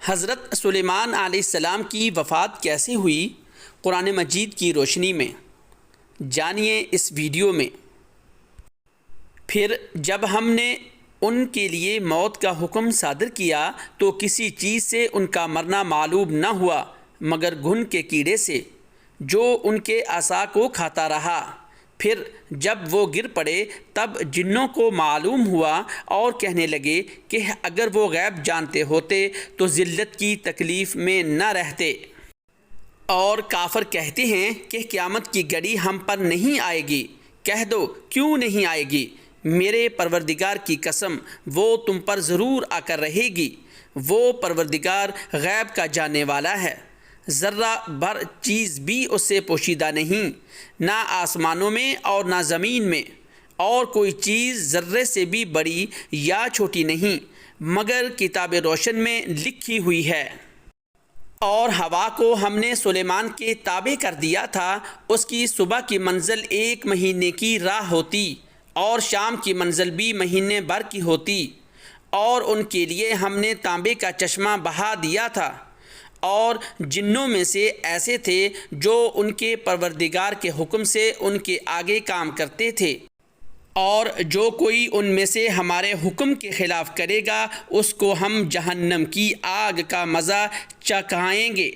حضرت سلیمان علیہ السلام کی وفات کیسے ہوئی؟ قرآن مجید کی روشنی میں جانیے اس ویڈیو میں۔ پھر جب ہم نے ان کے لیے موت کا حکم صادر کیا تو کسی چیز سے ان کا مرنا معلوم نہ ہوا مگر گھن کے کیڑے سے جو ان کے عصا کو کھاتا رہا۔ پھر جب وہ گر پڑے تب جنوں کو معلوم ہوا اور کہنے لگے کہ اگر وہ غیب جانتے ہوتے تو ذلت کی تکلیف میں نہ رہتے۔ اور کافر کہتے ہیں کہ قیامت کی گھڑی ہم پر نہیں آئے گی۔ کہہ دو کیوں نہیں آئے گی؟ میرے پروردگار کی قسم وہ تم پر ضرور آ کر رہے گی۔ وہ پروردگار غیب کا جاننے والا ہے، ذرہ بھر چیز بھی اس سے پوشیدہ نہیں، نہ آسمانوں میں اور نہ زمین میں، اور کوئی چیز ذرے سے بھی بڑی یا چھوٹی نہیں مگر کتاب روشن میں لکھی ہوئی ہے۔ اور ہوا کو ہم نے سلیمان کے تابع کر دیا تھا، اس کی صبح کی منزل 1 مہینے کی راہ ہوتی اور شام کی منزل بھی مہینے بھر کی ہوتی۔ اور ان کے لیے ہم نے تانبے کا چشمہ بہا دیا تھا۔ اور جنوں میں سے ایسے تھے جو ان کے پروردگار کے حکم سے ان کے آگے کام کرتے تھے، اور جو کوئی ان میں سے ہمارے حکم کے خلاف کرے گا اس کو ہم جہنم کی آگ کا مزہ چکھائیں گے۔